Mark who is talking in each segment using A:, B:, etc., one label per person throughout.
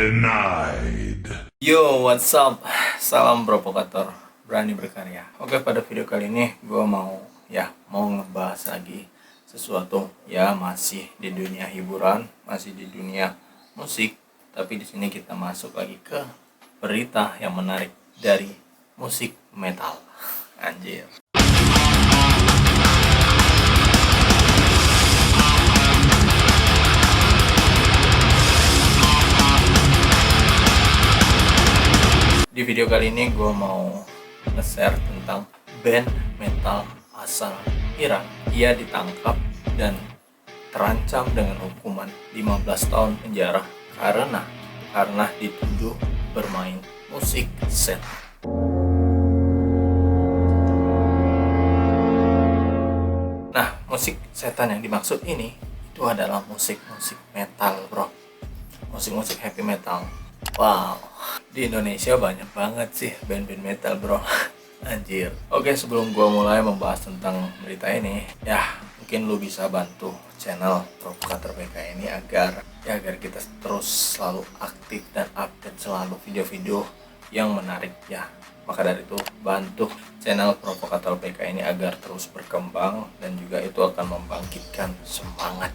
A: Denied.
B: Yo, what's up? Salam provokator, berani berkarya. Oke, pada video kali ini gue mau ngebahas lagi sesuatu masih di dunia hiburan, masih di dunia musik, tapi di sini kita masuk lagi ke berita yang menarik dari musik metal. Anjir. Di video kali ini gue mau nge-share tentang band metal asal Iran. Ia ditangkap dan terancam dengan hukuman 15 tahun penjara karena dituduh bermain musik setan. Nah, musik setan yang dimaksud ini itu adalah musik-musik metal, bro. Musik-musik heavy metal. Wow, di Indonesia banyak banget sih band-band metal, bro. Anjir. Oke, sebelum gua mulai membahas tentang berita ini, mungkin lu bisa bantu channel Provokator PK ini agar kita terus selalu aktif dan update selalu video-video yang menarik ya. Maka dari itu, bantu channel Provokator PK ini agar terus berkembang dan juga itu akan membangkitkan semangat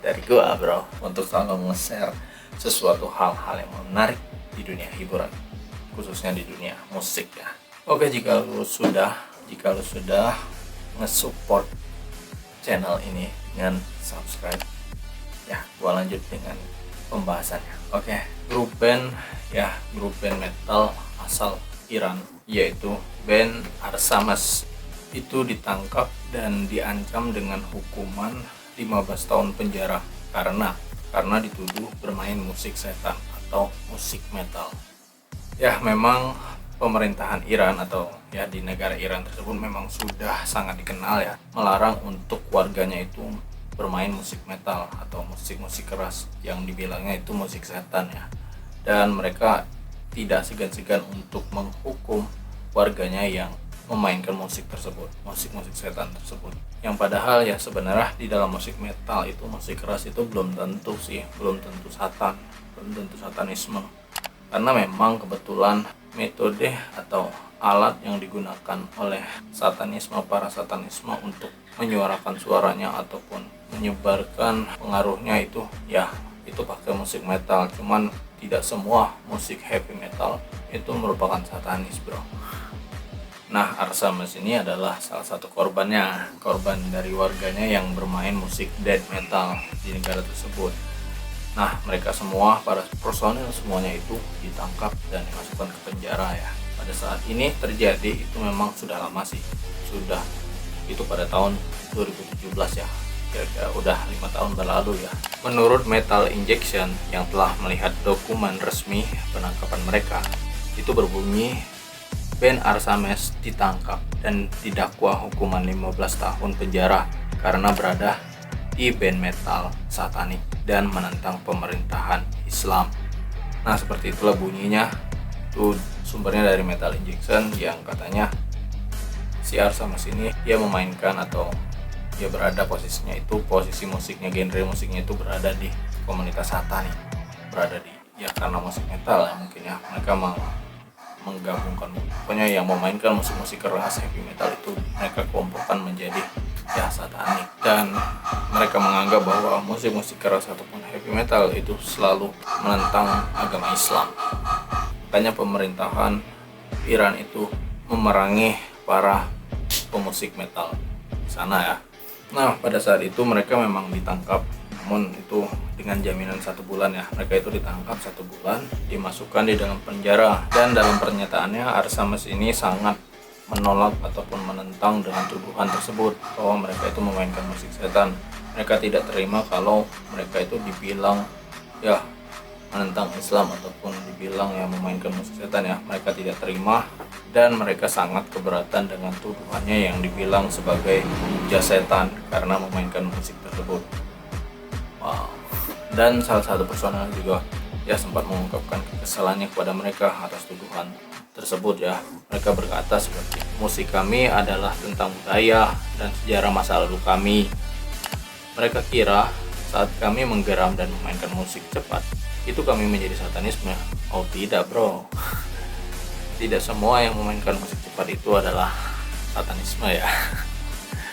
B: dari gua, bro, untuk selalu nge-share sesuatu hal-hal yang menarik di dunia hiburan, khususnya di dunia musik ya. Oke, jika lu sudah nge-support channel ini dengan subscribe, gua lanjut dengan pembahasannya. Oke, grup band metal asal Iran yaitu band Arsamas itu ditangkap dan diancam dengan hukuman 15 tahun penjara karena dituduh bermain musik setan atau musik metal. Ya, memang pemerintahan Iran atau di negara Iran tersebut memang sudah sangat dikenal melarang untuk warganya itu bermain musik metal atau musik-musik keras yang dibilangnya itu musik setan ya. Dan mereka tidak segan-segan untuk menghukum warganya yang memainkan musik setan tersebut. Yang padahal sebenarnya di dalam musik metal itu musik keras itu belum tentu satanisme. Karena memang kebetulan metode atau alat yang digunakan oleh para satanisme untuk menyuarakan suaranya ataupun menyebarkan pengaruhnya itu pakai musik metal. Cuman tidak semua musik heavy metal itu merupakan satanis, bro. Nah, Arsamas ini adalah salah satu korban dari warganya yang bermain musik death metal di negara tersebut. Nah, mereka semua, para personil semuanya itu ditangkap dan dimasukkan ke penjara ya. Pada saat ini terjadi itu memang sudah lama sih. Sudah itu pada tahun 2017 ya. Kira-kira udah 5 tahun berlalu ya. Menurut Metal Injection yang telah melihat dokumen resmi penangkapan mereka, itu berbunyi band Arsamas ditangkap dan didakwa hukuman 15 tahun penjara karena berada di band metal satanik dan menentang pemerintahan Islam. Nah, seperti itulah bunyinya. Itu sumbernya dari Metal Injection yang katanya si Arsamas ini dia memainkan atau dia berada posisi musiknya, genre musiknya itu berada di komunitas satanik, berada di karena musik metal mungkin mereka mau menggabungkan, pokoknya yang memainkan musik-musik keras heavy metal itu mereka kelompokkan menjadi satanik, dan mereka menganggap bahwa musik-musik keras ataupun heavy metal itu selalu menentang agama Islam. Makanya pemerintahan Iran itu memerangi para pemusik metal di sana ya. Nah, pada saat itu mereka memang ditangkap, namun itu dengan jaminan 1 bulan ya. Mereka itu ditangkap 1 bulan, dimasukkan di dalam penjara, dan dalam pernyataannya Arsamas ini sangat menolak ataupun menentang dengan tuduhan tersebut bahwa mereka itu memainkan musik setan. Mereka tidak terima kalau mereka itu dibilang menentang Islam ataupun dibilang memainkan musik setan ya. Mereka tidak terima dan mereka sangat keberatan dengan tuduhannya yang dibilang sebagai jas setan karena memainkan musik tersebut. Wow. Dan salah satu personel juga sempat mengungkapkan kekesalannya kepada mereka atas tuduhan tersebut ya. Mereka berkata seperti, musik kami adalah tentang budaya dan sejarah masa lalu kami. Mereka kira saat kami menggeram dan memainkan musik cepat, itu kami menjadi satanisme? Oh tidak bro, tidak semua yang memainkan musik cepat itu adalah satanisme ya.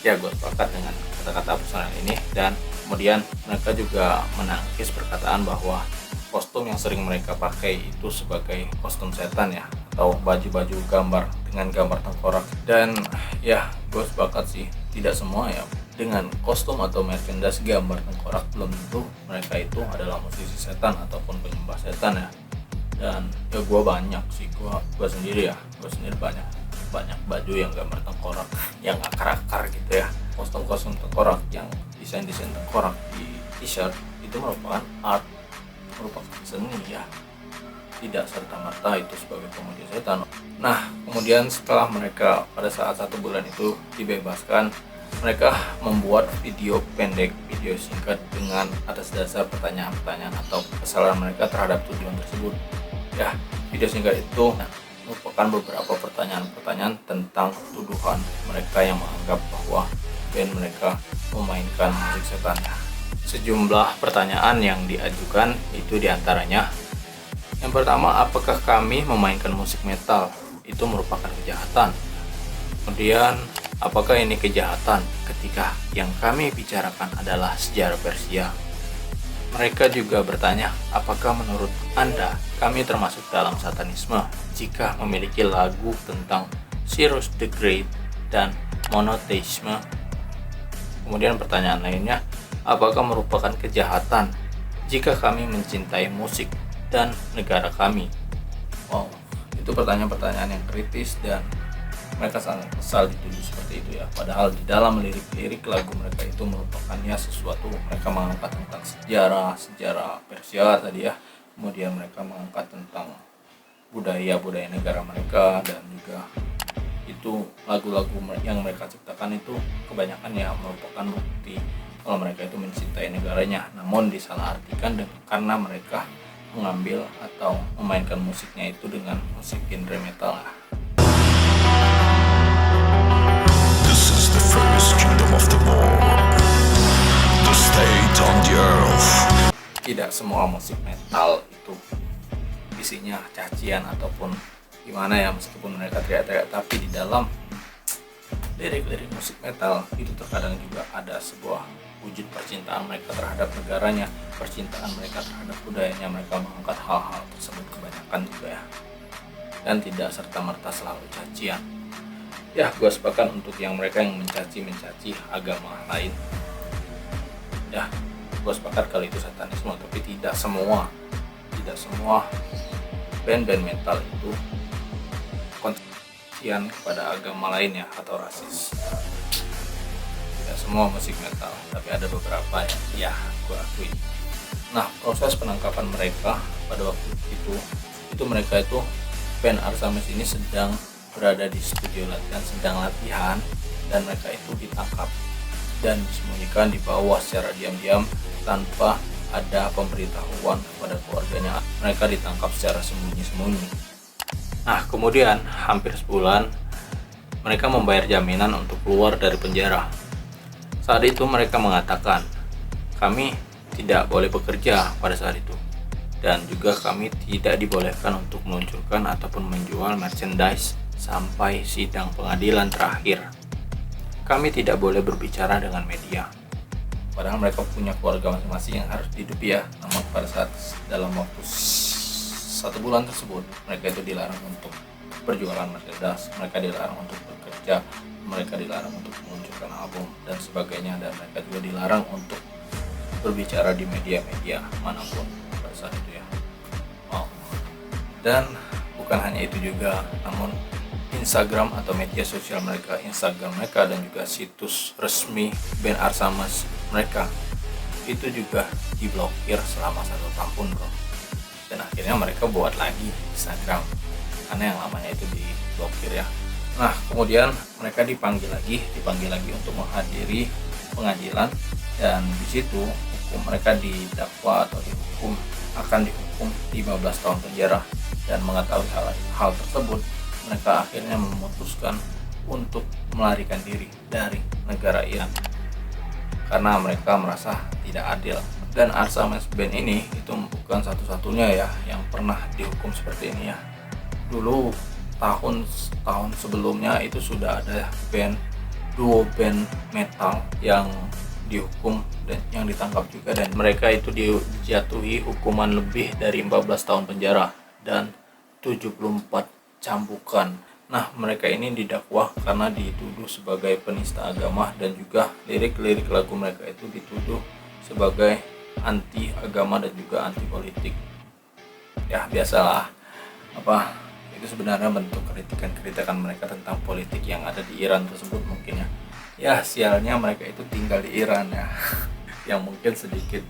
B: Ya gue sepakat dengan kata-kata personel ini, dan kemudian mereka juga menangkis perkataan bahwa kostum yang sering mereka pakai itu sebagai kostum setan ya, atau baju-baju gambar dengan gambar tengkorak. Dan ya gue sepakat sih, tidak semua ya dengan kostum atau merchandise gambar tengkorak belum tentu mereka itu adalah musisi setan ataupun penyembah setan ya. Dan ya gue banyak sih, gue sendiri banyak baju yang gambar tengkorak, yang akar-akar gitu ya, kostum-kostum tengkorak, yang desain-desain tengkorak di t-shirt itu merupakan art, merupakan seni ya, tidak serta-merta itu sebagai pemuja setan. Nah kemudian setelah mereka pada saat 1 bulan itu dibebaskan, mereka membuat video pendek, video singkat dengan atas dasar pertanyaan-pertanyaan atau kesalahan mereka terhadap tujuan tersebut ya. Video singkat itu merupakan beberapa pertanyaan-pertanyaan tentang tuduhan mereka yang menganggap bahwa band mereka memainkan musik setan. Sejumlah pertanyaan yang diajukan itu diantaranya, yang pertama, apakah kami memainkan musik metal itu merupakan kejahatan? Kemudian, apakah ini kejahatan ketika yang kami bicarakan adalah sejarah Persia? Mereka juga bertanya, apakah menurut Anda kami termasuk dalam satanisme jika memiliki lagu tentang Cyrus the Great dan monotheisme? Kemudian pertanyaan lainnya, apakah merupakan kejahatan jika kami mencintai musik dan negara kami? Wow, itu pertanyaan-pertanyaan yang kritis dan mereka sangat kesal dituduh seperti itu ya. Padahal di dalam lirik-lirik lagu mereka itu merupakannya sesuatu, mereka mengangkat tentang sejarah Persia tadi ya. Kemudian mereka mengangkat tentang budaya negara mereka, dan juga itu lagu-lagu yang mereka ciptakan itu kebanyakan ya merupakan bukti kalau mereka itu mencintai negaranya, namun disalahartikan karena mereka mengambil atau memainkan musiknya itu dengan musik genre metal.
A: This is the first kingdom of the world, the state on the earth.
B: Tidak semua musik metal itu isinya cacian ataupun gimana ya, meskipun mereka teriak-teriak, tapi di dalam lirik-lirik musik metal itu terkadang juga ada sebuah wujud percintaan mereka terhadap negaranya, percintaan mereka terhadap budayanya. Mereka mengangkat hal-hal tersebut kebanyakan juga ya, dan tidak serta-merta selalu cacian ya. Gue sepakat untuk yang mereka yang mencaci agama lain ya, gue sepakat kalau itu satanisme, tapi tidak semua band-band metal itu konsian kepada agama lain ya, atau rasis. Tidak semua musik metal, tapi ada beberapa ya gue akui. Nah, proses penangkapan mereka pada waktu itu mereka itu band Arsames ini sedang berada di studio latihan, sedang latihan, dan mereka itu ditangkap dan disembunyikan di bawah secara diam-diam tanpa ada pemberitahuan kepada keluarganya. Mereka ditangkap secara sembunyi-sembunyi. Nah, kemudian hampir sebulan mereka membayar jaminan untuk keluar dari penjara. Saat itu mereka mengatakan, kami tidak boleh bekerja pada saat itu, dan juga kami tidak dibolehkan untuk meluncurkan ataupun menjual merchandise sampai sidang pengadilan terakhir. Kami tidak boleh berbicara dengan media. Padahal mereka punya keluarga masing-masing yang harus dihidupi ya. Namun pada saat dalam waktu 1 bulan tersebut, mereka itu dilarang untuk berjualan merchandise, mereka dilarang untuk bekerja, mereka dilarang untuk meluncurkan album dan sebagainya, dan mereka juga dilarang untuk berbicara di media-media manapun pada saat itu ya. Wow. Dan bukan hanya itu juga, namun Instagram atau media sosial mereka, Instagram mereka dan juga situs resmi band Arsames mereka itu juga diblokir selama 1 tahun bro. Dan akhirnya mereka buat lagi Instagram karena yang lamanya itu diblokir ya. Nah kemudian mereka dipanggil lagi untuk menghadiri pengadilan, dan di situ mereka didakwa atau akan dihukum 15 tahun penjara. Dan mengetahui hal tersebut, mereka akhirnya memutuskan untuk melarikan diri dari negara Iran karena mereka merasa tidak adil Dan Arsa Mas Band ini itu bukan satu-satunya ya yang pernah dihukum seperti ini ya. Dulu tahun sebelumnya itu sudah ada duo band metal yang dihukum dan yang ditangkap juga, dan mereka itu dijatuhi hukuman lebih dari 14 tahun penjara dan 74 cambukan. Nah, mereka ini didakwa karena dituduh sebagai penista agama, dan juga lirik-lirik lagu mereka itu dituduh sebagai anti agama dan juga anti politik. Ya, biasalah, itu sebenarnya bentuk kritikan mereka tentang politik yang ada di Iran tersebut mungkin ya. Ya, sialnya mereka itu tinggal di Iran ya. Yang mungkin sedikit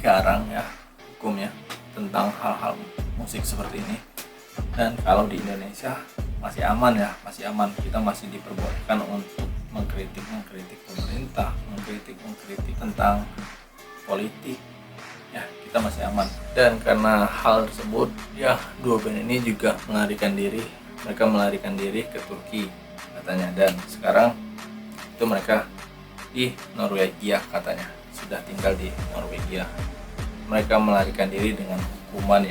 B: garang ya hukumnya tentang hal-hal musik seperti ini. Dan kalau di Indonesia masih aman ya, masih aman. Kita masih diperbolehkan untuk mengkritik pemerintah, mengkritik tentang politik. Ya, kita masih aman. Dan karena hal tersebut, ya dua band ini juga melarikan diri. Mereka melarikan diri ke Turki katanya, dan sekarang itu mereka di Norwegia katanya, sudah tinggal di Norwegia. Mereka melarikan diri dengan hukuman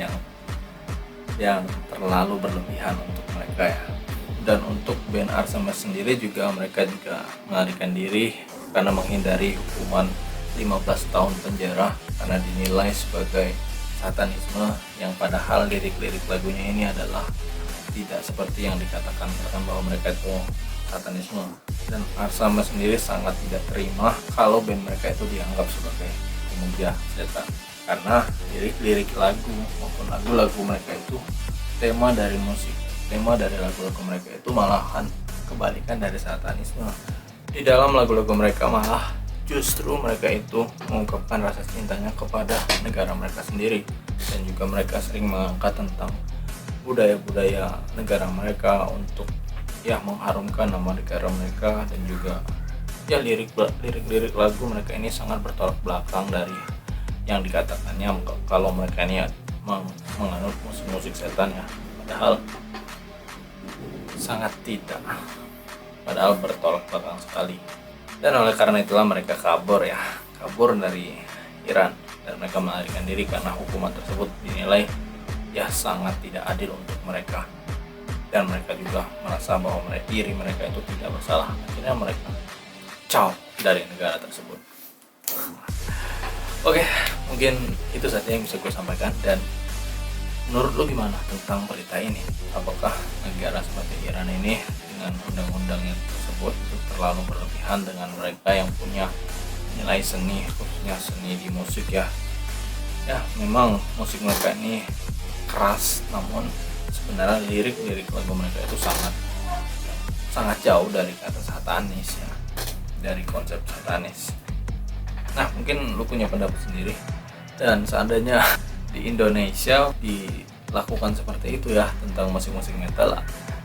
B: yang terlalu berlebihan untuk mereka ya. Dan untuk band Arsa Mas sendiri juga, mereka juga melarikan diri karena menghindari hukuman 15 tahun penjara karena dinilai sebagai satanisme, yang padahal lirik-lirik lagunya ini adalah tidak seperti yang dikatakan bahwa mereka itu satanisme. Dan Arsa Mas sendiri sangat tidak terima kalau band mereka itu dianggap sebagai pemuja setan, karena lirik-lirik lagu maupun lagu-lagu mereka itu, tema dari lagu-lagu mereka itu malahan kebalikan dari satanisme. Di dalam lagu-lagu mereka malah justru mereka itu mengungkapkan rasa cintanya kepada negara mereka sendiri, dan juga mereka sering mengangkat tentang budaya-budaya negara mereka untuk ya mengharumkan nama negara mereka. Dan juga ya lirik lagu mereka ini sangat bertolak belakang dari yang dikatakannya kalau mereka ini menganut musik setan ya, padahal sangat tidak, padahal bertolak belakang sekali. Dan oleh karena itulah mereka kabur dari Iran, dan mereka melarikan diri karena hukuman tersebut dinilai ya sangat tidak adil untuk mereka, dan mereka juga merasa bahwa diri mereka itu tidak bersalah. Akhirnya mereka dari negara tersebut. Oke, mungkin itu saja yang bisa gue sampaikan. Dan menurut lo gimana tentang berita ini? Apakah negara seperti Iran ini dengan undang-undangnya tersebut itu terlalu berlebihan dengan mereka yang punya nilai seni, khususnya seni di musik ya? Ya, memang musik mereka ini keras, namun sebenarnya lirik lagu mereka itu sangat jauh dari kata satanis ya, dari konsep satanis. Nah, mungkin lu punya pendapat sendiri, dan seandainya di Indonesia dilakukan seperti itu ya tentang musik-musik metal,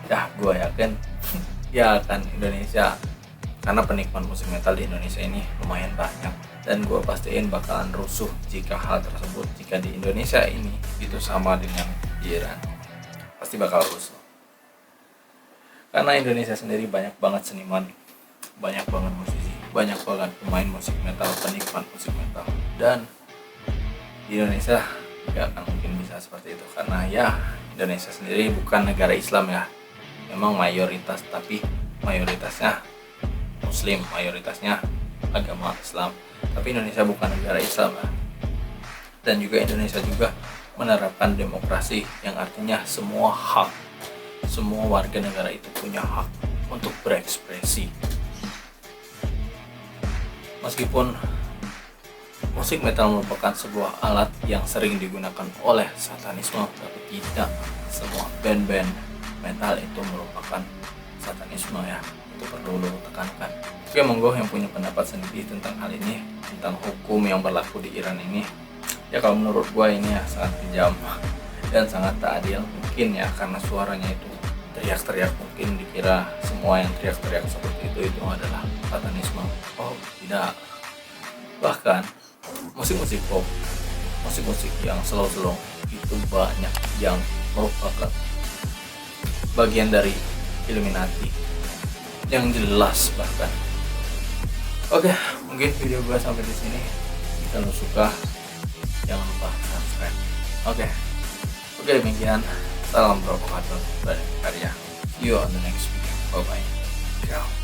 B: ya gue yakin ya akan Indonesia, karena penikmat musik metal di Indonesia ini lumayan banyak, dan gue pastiin bakalan rusuh jika hal tersebut, jika di Indonesia ini itu sama dengan di Iran, pasti bakal rusuh. Karena Indonesia sendiri banyak banget seniman, banyak banget musisi, banyak banget pemain musik metal, penikmat musik metal, dan di Indonesia gak akan mungkin bisa seperti itu, karena ya Indonesia sendiri bukan negara Islam ya, memang mayoritas, tapi mayoritasnya Muslim, mayoritasnya agama Islam, tapi Indonesia bukan negara Islam ya. Dan juga Indonesia juga menerapkan demokrasi, yang artinya semua warga negara itu punya hak untuk berekspresi. Meskipun musik metal merupakan sebuah alat yang sering digunakan oleh satanisme, tapi tidak semua band-band metal itu merupakan satanisme ya. Itu perlu lo tekankan. Oke, monggo yang punya pendapat sendiri tentang hal ini, tentang hukum yang berlaku di Iran ini. Ya, kalau menurut gua ini ya sangat kejam dan sangat tak adil. Mungkin ya karena suaranya itu teriak-teriak, mungkin dikira semua yang teriak-teriak seperti itu adalah satanisme. Oh tidak, bahkan musik-musik pop, musik-musik yang slow itu banyak yang merupakan bagian dari Illuminati yang jelas bahkan. Oke, mungkin video gue sampai di sini. Kalau suka jangan lupa subscribe. Oke, demikian. Salam provokator berkarya. See you on the next video. Bye bye. Ciao.